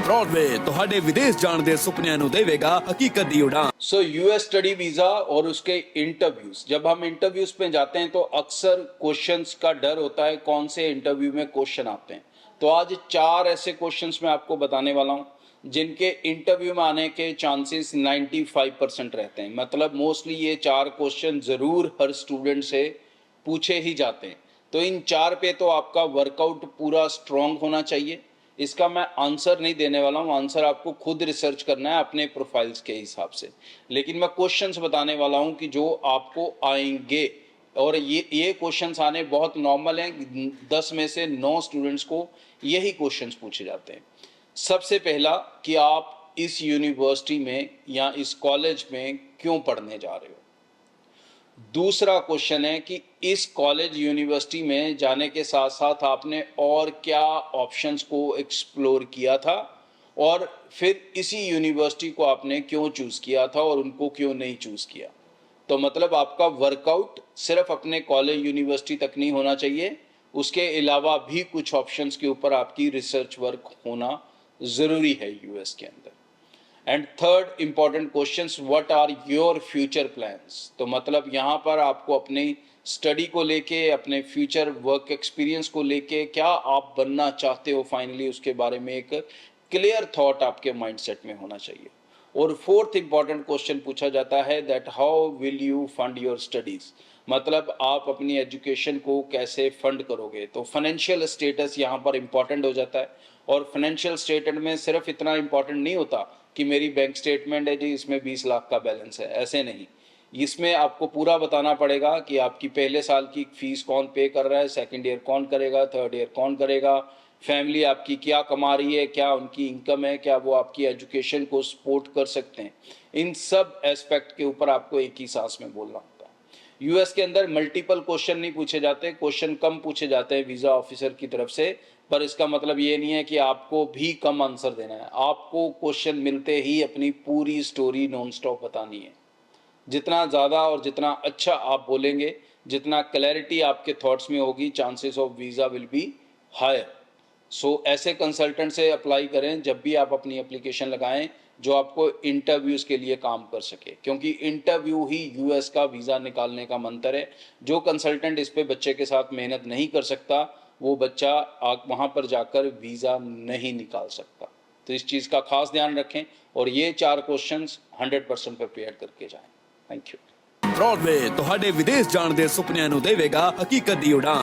Broadway ਤੁਹਾਡੇ ਵਿਦੇਸ਼ ਜਾਣ ਦੇ ਸੁਪਨਿਆਂ ਨੂੰ ਦੇਵੇਗਾ ਹਕੀਕਤ ਦੀ ਉਡਾਨ। सो यूएस स्टडी वीजा और उसके इंटरव्यूज, जब हम इंटरव्यूज पे जाते हैं तो अक्सर क्वेश्चंस का डर होता है कौन से इंटरव्यू में क्वेश्चन आते हैं। तो आज 4 ऐसे क्वेश्चंस मैं आपको बताने वाला हूं जिनके इंटरव्यू में आने के चांसेस 95% रहते हैं। मतलब मोस्टली ये 4 क्वेश्चन जरूर हर स्टूडेंट से पूछे ही जाते हैं। तो इन 4 पे तो आपका वर्कआउट पूरा स्ट्रांग होना चाहिए। इसका मैं आंसर नहीं देने वाला हूँ, आंसर आपको खुद रिसर्च करना है अपने प्रोफाइल्स के हिसाब से। लेकिन मैं क्वेश्चंस बताने वाला हूँ कि जो आपको आएंगे, और ये क्वेश्चंस आने बहुत नॉर्मल हैं। 10 में से 9 स्टूडेंट्स को यही क्वेश्चंस पूछे जाते हैं। सबसे पहला कि आप इस यूनिवर्सिटी में या इस कॉलेज में क्यों पढ़ने जा रहे हो। दूसरा क्वेश्चन है कि इस कॉलेज यूनिवर्सिटी में जाने के साथ साथ आपने और क्या ऑप्शंस को एक्सप्लोर किया था, और फिर इसी यूनिवर्सिटी को आपने क्यों चूज़ किया था और उनको क्यों नहीं चूज़ किया। तो मतलब आपका वर्कआउट सिर्फ अपने कॉलेज यूनिवर्सिटी तक नहीं होना चाहिए, उसके अलावा भी कुछ ऑप्शंस के ऊपर आपकी रिसर्च वर्क होना ज़रूरी है यूएस के अंदर। And third important question, what are your future plans. तो मतलब यहाँ पर आपको अपनी स्टडी को लेके, अपने फ्यूचर वर्क एक्सपीरियंस को लेके क्या आप बनना चाहते हो फाइनली, उसके बारे में एक क्लियर थॉट आपके माइंडसेट में होना चाहिए। और फोर्थ इंपॉर्टेंट क्वेश्चन पूछा जाता है that how will you fund your studies. मतलब आप अपनी एजुकेशन को कैसे फंड करोगे। तो फाइनेंशियल स्टेटस यहाँ पर इम्पॉर्टेंट हो जाता है। और फाइनेंशियल स्टेटमेंट में सिर्फ इतना इम्पॉर्टेंट नहीं होता कि मेरी बैंक स्टेटमेंट है जी, इसमें 20 लाख का बैलेंस है, ऐसे नहीं। इसमें आपको पूरा बताना पड़ेगा कि आपकी पहले साल की फीस कौन पे कर रहा है, सेकंड ईयर कौन करेगा, थर्ड ईयर कौन करेगा, फैमिली आपकी क्या कमा रही है, क्या उनकी इनकम है, क्या वो आपकी एजुकेशन को सपोर्ट कर सकते हैं। इन सब एस्पेक्ट के ऊपर आपको एक ही सांस में बोलना होता है। यूएस के अंदर मल्टीपल क्वेश्चन नहीं पूछे जाते, क्वेश्चन कम पूछे जाते हैं वीज़ा ऑफिसर की तरफ से, पर इसका मतलब ये नहीं है कि आपको भी कम आंसर देना है। आपको क्वेश्चन मिलते ही अपनी पूरी स्टोरी नॉन स्टॉप बतानी है। जितना ज़्यादा और जितना अच्छा आप बोलेंगे, जितना क्लैरिटी आपके थॉट्स में होगी, chances of visa will be higher. So ऐसे कंसल्टेंट से अप्लाई करें जब भी आप अपनी एप्लीकेशन लगाएं जो आपको इंटरव्यूज़ के लिए काम कर सके, क्योंकि इंटरव्यू ही यूएस का वीज़ा निकालने का मंत्र है। जो कंसल्टेंट इस पे बच्चे के साथ मेहनत नहीं कर सकता, वो बच्चा वहाँ पर जाकर वीज़ा नहीं निकाल सकता। तो इस चीज़ का खास ध्यान रखें और ये 4 क्वेश्चंस 100% प्रिपेयर करके जाएं। Thank you. ब्रॉडवे ਤੁਹਾਡੇ ਵਿਦੇਸ਼ ਜਾਣ ਦੇ ਸੁਪਨਿਆਂ ਨੂੰ ਦੇਵੇਗਾ ਹਕੀਕਤ ਦੀ ਉਡਾਨ।